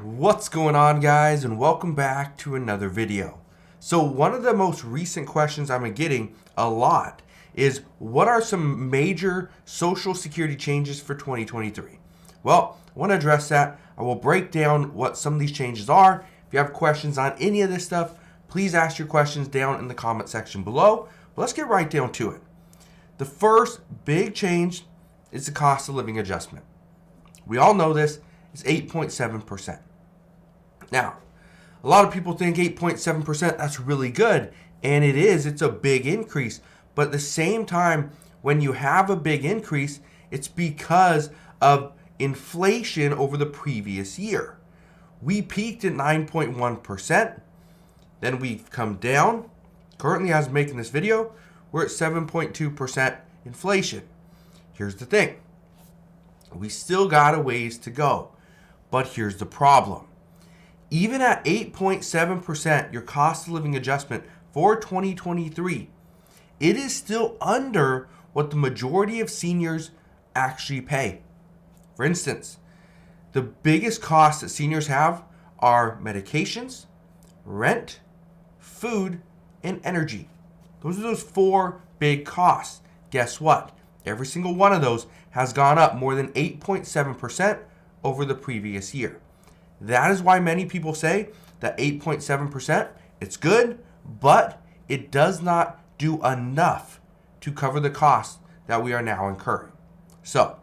What's going on, guys, and welcome back to another video. So one of the most recent questions I've been getting a lot is, what are some major Social Security changes for 2023? Well, I want to address that. I will break down what some of these changes are. If you have questions on any of this stuff, please ask your questions down in the comment section below. But let's get right down to it. The first big change is the cost of living adjustment. We all know this is 8.7%. Now, a lot of people think 8.7%, that's really good. And it is. It's a big increase. But at the same time, when you have a big increase, it's because of inflation over the previous year. We peaked at 9.1%. Then we've come down. Currently, as I'm making this video, we're at 7.2% inflation. Here's the thing. We still got a ways to go. But here's the problem. Even at 8.7%, your cost of living adjustment for 2023, it is still under what the majority of seniors actually pay. For instance, the biggest costs that seniors have are medications, rent, food, and energy. Those are those four big costs. Guess what? Every single one of those has gone up more than 8.7% over the previous year. That is why many people say that 8.7%, it's good, but it does not do enough to cover the costs that we are now incurring. So,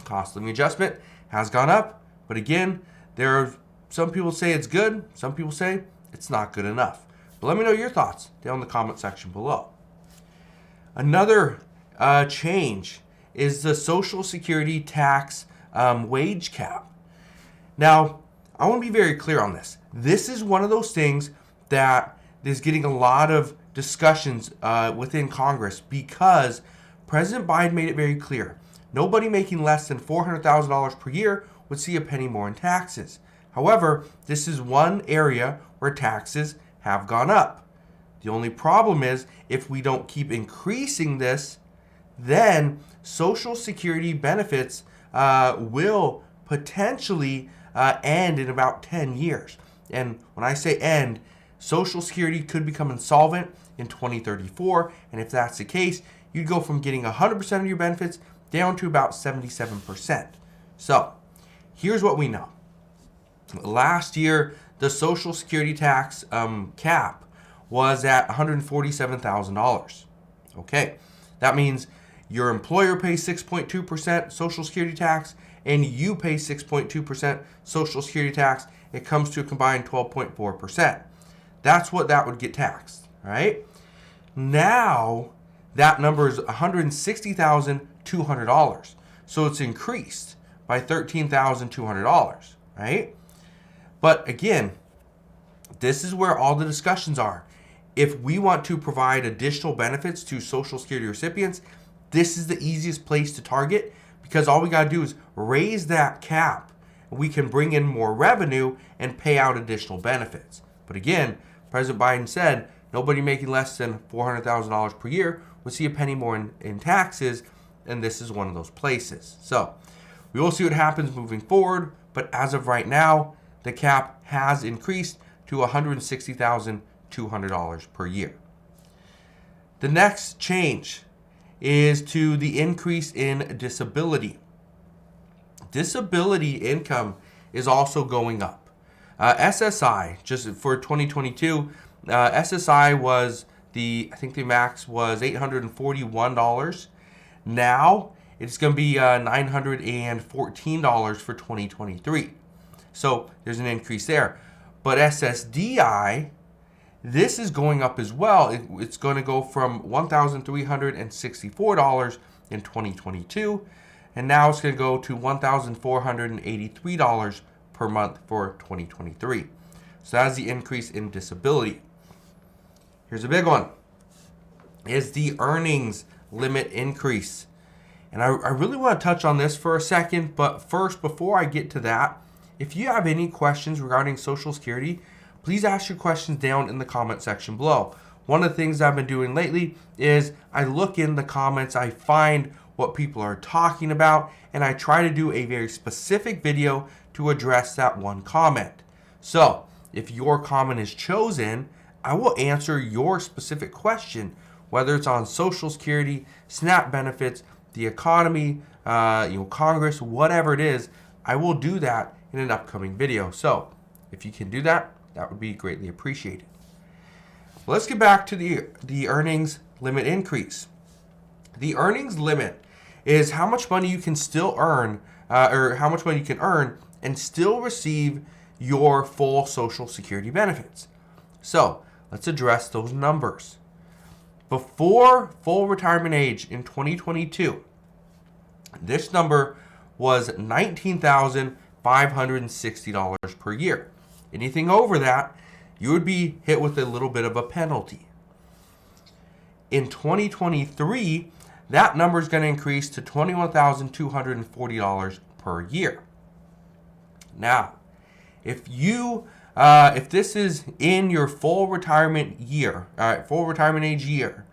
cost of living adjustment has gone up, but again, there are some people say it's good, some people say it's not good enough. But let me know your thoughts down in the comment section below. Another change is the Social Security tax wage cap. Now, I want to be very clear on this. This is one of those things that is getting a lot of discussions within Congress because President Biden made it very clear. Nobody making less than $400,000 per year would see a penny more in taxes. However, this is one area where taxes have gone up. The only problem is, if we don't keep increasing this, then Social Security benefits will potentially end in about 10 years. And when I say end, Social Security could become insolvent in 2034. And if that's the case, you'd go from getting 100% of your benefits down to about 77%. So here's what we know. Last year, the Social Security tax cap was at $147,000. Okay, that means your employer pays 6.2% Social Security tax, and you pay 6.2% Social Security tax. It comes to a combined 12.4%. That's what that would get taxed, all right? Now, that number is $160,200. So it's increased by $13,200, right? But again, this is where all the discussions are. If we want to provide additional benefits to Social Security recipients, this is the easiest place to target, because all we got to do is raise that cap. We can bring in more revenue and pay out additional benefits. But again, President Biden said nobody making less than $400,000 per year would see a penny more in taxes, and this is one of those places. So we will see what happens moving forward, but as of right now, the cap has increased to $160,200 per year. The next change is to the increase in disability. Disability income is also going up. SSI, just for 2022, SSI was I think the max was $841. Now it's going to be $914 for 2023. So there's an increase there. But SSDI, this is going up as well. It's going to go from $1,364 in 2022, and now it's going to go to $1,483 per month for 2023. So that's the increase in disability. Here's a big one, is the earnings limit increase. And I really want to touch on this for a second, but first, before I get to that, if you have any questions regarding Social Security, please ask your questions down in the comment section below. One of the things I've been doing lately is I look in the comments, I find what people are talking about, and I try to do a very specific video to address that one comment. So if your comment is chosen, I will answer your specific question, whether it's on Social Security, SNAP benefits, the economy, Congress, whatever it is. I will do that in an upcoming video. So if you can do that, that would be greatly appreciated. Let's get back to the earnings limit increase. The earnings limit is how much money you can still earn, or how much money you can earn and still receive your full Social Security benefits. So let's address those numbers. Before full retirement age in 2022, this number was $19,560 per year. Anything over that, you would be hit with a little bit of a penalty. In 2023, that number is going to increase to $21,240 per year. Now, if this is in your full retirement year, full retirement age year,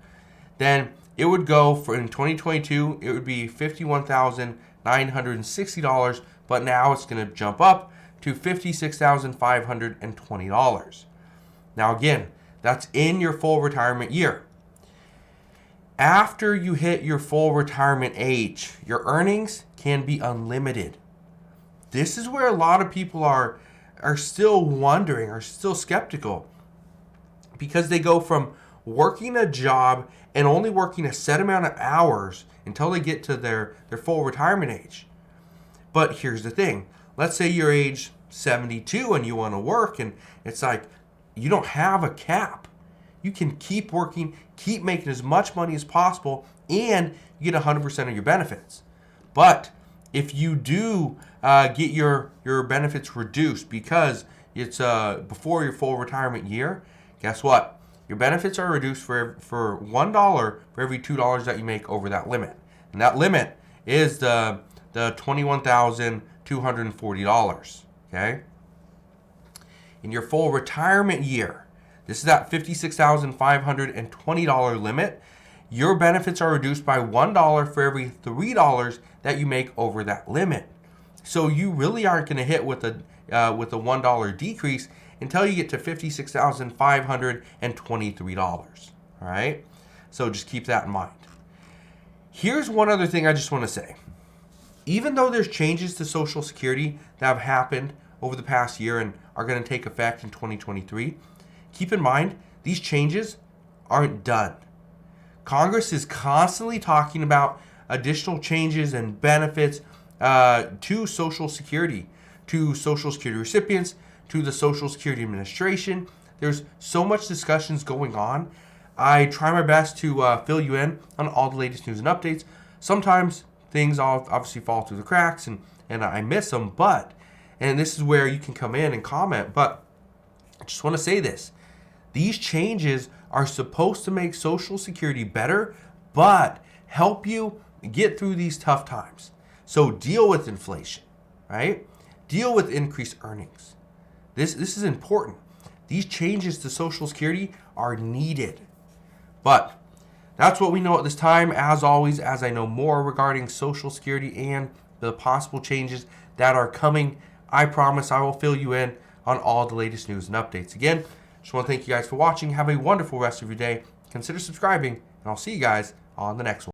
then it would go for, in 2022, it would be $51,960, but now it's going to jump up to $56,520. Now again, that's in your full retirement year. After you hit your full retirement age, your earnings can be unlimited. This is where a lot of people are still wondering, are still skeptical, because they go from working a job and only working a set amount of hours until they get to their full retirement age. But here's the thing. Let's say you're age 72 and you want to work, and it's like you don't have a cap. You can keep working, keep making as much money as possible, and you get 100% of your benefits. But if you do get your benefits reduced because it's before your full retirement year, guess what? Your benefits are reduced for $1 for every $2 that you make over that limit. And that limit is the $21,240, okay? In your full retirement year, this is that $56,520 limit. Your benefits are reduced by $1 for every $3 that you make over that limit. So you really aren't going to hit with a $1 decrease until you get to $56,523. All right? So just keep that in mind. Here's one other thing I just want to say. Even though there's changes to Social Security that have happened over the past year and are going to take effect in 2023, keep in mind, these changes aren't done. Congress is constantly talking about additional changes and benefits to Social Security recipients, to the Social Security Administration. There's so much discussions going on. I try my best to fill you in on all the latest news and updates. Sometimes things obviously fall through the cracks and I miss them, and this is where you can come in and comment, but I just want to say this. These changes are supposed to make Social Security better, but help you get through these tough times. So deal with inflation, right? Deal with increased earnings. This is important. These changes to Social Security are needed. But that's what we know at this time. As always, as I know more regarding Social Security and the possible changes that are coming, I promise I will fill you in on all the latest news and updates. Again, just want to thank you guys for watching. Have a wonderful rest of your day. Consider subscribing, and I'll see you guys on the next one.